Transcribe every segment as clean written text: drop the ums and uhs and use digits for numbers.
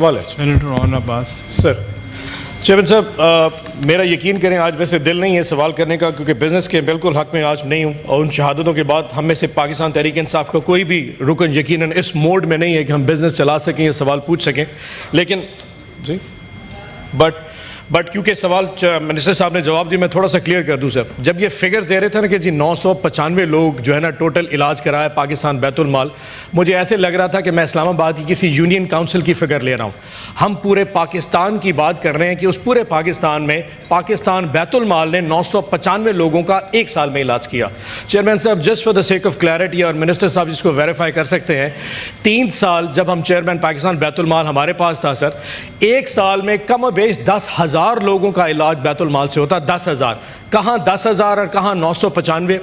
Senator on Abbas sir chairman साहब, मेरा यकीन करें आज वैसे दिल नहीं है सवाल करने का, क्योंकि बिज़नेस के बिल्कुल हक़ में आज नहीं हूँ और उन शहादतों के बाद हम में से पाकिस्तान तहरीक इंसाफ का कोई भी रुकन यकीनन इस मोड में नहीं है कि हम बिज़नेस चला सकें या सवाल पूछ सकें। लेकिन जी बट क्योंकि सवाल मिनिस्टर साहब ने जवाब दिया, मैं थोड़ा सा क्लियर कर दूं सर। जब ये फिगर्स दे रहे थे ना कि जी 995 लोग जो है ना टोटल इलाज कराया पाकिस्तान बैतुल माल, मुझे ऐसे लग रहा था कि मैं इस्लामाबाद की किसी यूनियन काउंसिल की फ़िगर ले रहा हूँ। हम पूरे पाकिस्तान की बात कर रहे हैं कि उस पूरे पाकिस्तान में पाकिस्तान बैतुल माल ने 995 लोगों का एक साल में इलाज किया। चेयरमैन साहब, just for the sake of clarity, और मिनिस्टर साहब जिसको वेरीफाई कर सकते हैं, 3 साल जब हम चेयरमैन पाकिस्तान बैतुल माल हमारे पास था सर, एक साल में कम बेश 10,000 लोगों का इलाज बैतुल माल से होता। 10,000 कहाँ 10,000 और कहाँ 995।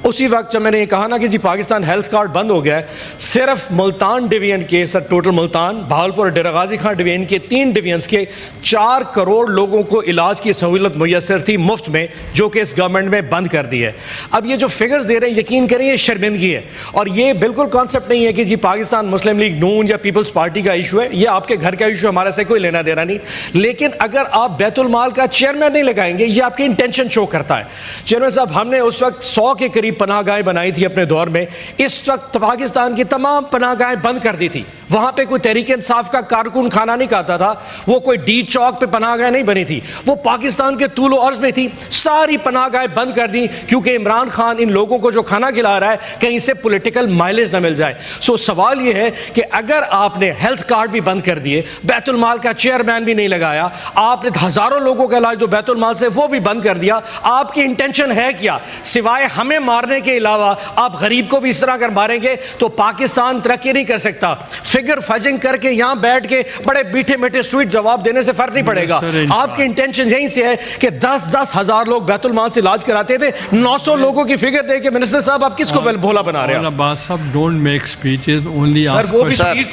उसी वक्त जब मैंने ये कहा ना कि जी पाकिस्तान हेल्थ कार्ड बंद हो गया है, सिर्फ मुल्तान डिवीजन के सर, टोटल मुल्तान, बहावलपुर, डेरा गाजी खान डिवीजन के 3 डिवीजन्स के 4 करोड़ लोगों को इलाज की सहूलत मुयसर थी मुफ्त में, जो कि इस गवर्नमेंट में बंद कर दी है। अब ये जो फिगर्स दे रहे हैं, यकीन करें ये शर्मिंदगी है, और ये बिल्कुल कॉन्सेप्ट नहीं है कि जी पाकिस्तान मुस्लिम लीग नून या पीपल्स पार्टी का इशू है। ये आपके घर का इशू, हमारे से कोई लेना देना नहीं। लेकिन अगर आप बैतुल माल का चेयरमैन नहीं लगाएंगे, ये आपकी इंटेंशन शो करता है। चेयरमैन साहब, हमने उस वक्त 100 के करीब पनाहगाहें बनाई थी अपने दौर में। इस वक्त पाकिस्तान की तमाम पनाहगाहें बंद कर दी थी। वहां पे कोई तहरीक इंसाफ का कारकुन खाना नहीं खाता था, वो कोई डी चौक पे पनाहगाह नहीं बनी थी, वो पाकिस्तान के तूल अर्ज में थी। सारी पनाहगाहें बंद कर दी क्योंकि इमरान खान इन लोगों को जो खाना खिला रहा है कहीं से पॉलिटिकल माइलेज ना मिल जाए। सो सवाल ये है कि अगर आपने हेल्थ कार्ड भी बंद कर दिए, बैतुल माल का चेयरमैन भी नहीं लगाया, आपने हजारों लोगों का इलाज जो बैतुल माल से वो भी बंद कर दिया, आपकी इंटेंशन है क्या? सिवाय हमें मारने के अलावा आप गरीब को भी इस तरह अगर मारेंगे तो पाकिस्तान तरक्की नहीं कर सकता। फिगर फजिंग करके यहां बैठ के बड़े मीठे मीठे स्वीट जवाब देने से फर्क नहीं पड़ेगा। आपकी इंटेंशन यहीं से है कि 10-10 हजार लोग बैतुल माल से इलाज कराते थे, 900 लोगों की फिगर दे के मिनिस्टर साहब आप किसको भोला बना रहे हैं? अब्बास साहब, don't make speeches, only ask question.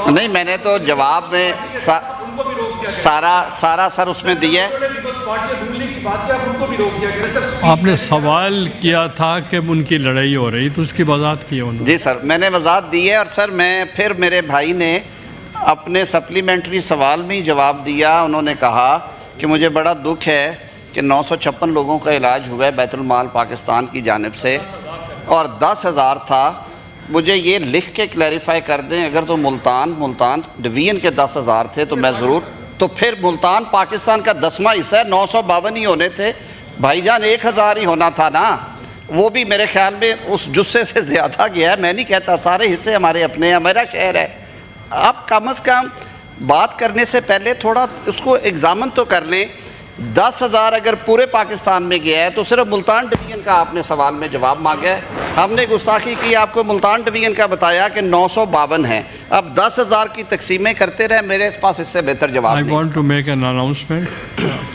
नहीं, मैंने तो जवाब में सारा सर उसमें दिया। आपने सवाल किया था कि उनकी लड़ाई हो रही, तो उसकी वजाहत की उन्होंने। जी सर, मैंने वजाहत दी है, और सर मैं फिर मेरे भाई ने अपने सप्लीमेंट्री सवाल में ही जवाब दिया। उन्होंने कहा कि मुझे बड़ा दुख है कि 956 लोगों का इलाज हुआ है बैतुल माल पाकिस्तान की जानिब से, और 10,000 था। मुझे ये लिख के क्लैरिफाई कर दें, अगर तो मुल्तान डिवीजन के 10,000 थे तो मैं ज़रूर, तो फिर मुल्तान पाकिस्तान का 10वां हिस्सा है, 952 ही होने थे भाईजान, 1,000 ही होना था ना। वो भी मेरे ख्याल में उस जुस्से से ज़्यादा गया है। मैं नहीं कहता, सारे हिस्से हमारे अपने हैं, मेरा शहर है। आप कम अज़ कम बात करने से पहले थोड़ा उसको एग्जामन तो कर लें। 10,000 अगर पूरे पाकिस्तान में गया है तो सिर्फ मुल्तान डिवीजन का आपने सवाल में जवाब मांगा है। हमने गुस्ताखी की, आपको मुल्तान डिवीजन का बताया कि 952 हैं। अब 10,000 की तकसीमें करते रहे, मेरे पास इससे बेहतर जवाब नहीं। I want to make an announcement.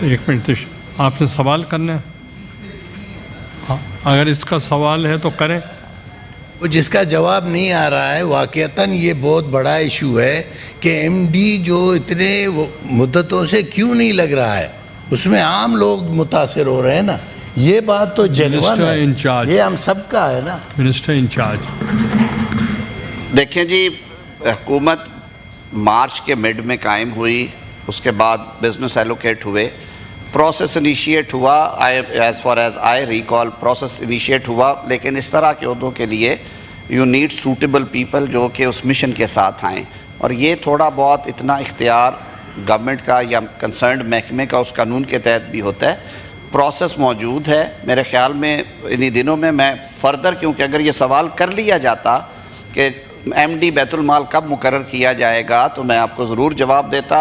एक मिनट, आपने सवाल करना है? हाँ, अगर इसका सवाल है तो करें। वो जिसका जवाब नहीं आ रहा है, वाकईतन ये बहुत बड़ा इशू है कि एमडी जो इतने मुद्दतों से क्यों नहीं लग रहा है, उसमें आम लोग मुतासिर हो रहे हैं ना। ये बात तो जेन्युइन है, ये हम सबका है ना। मिनिस्टर इंचार्ज, देखें जी, हुकूमत मार्च के मिड में कायम हुई, उसके बाद बिजनेस एलोकेट हुए, प्रोसेस इनिशिएट हुआ। As far as I recall process initiate हुआ, लेकिन इस तरह के उहदों के लिए यू नीड सूटेबल पीपल जो कि उस मिशन के साथ आएँ, और ये थोड़ा बहुत इतना इख्तियार गवर्नमेंट का या कंसर्न्ड महकमे का उस कानून के तहत भी होता है। प्रोसेस मौजूद है मेरे ख्याल में इन्हीं दिनों में। मैं फर्दर, क्योंकि अगर ये सवाल कर लिया जाता कि एमडी बैतुल माल कब मुकर्रर किया जाएगा, तो मैं आपको ज़रूर जवाब देता।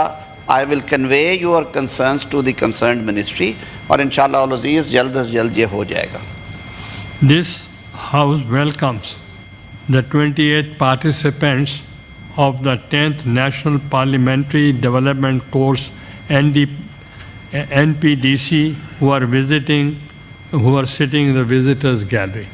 I will convey your concerns to the concerned ministry, और इंशाअल्लाह अल अज़ीज़ जल्द अज जल्द ये हो जाएगा। This house welcomes the 28 participants of the 10th National Parliamentary Development Course NPDC who are sitting in the visitors gallery.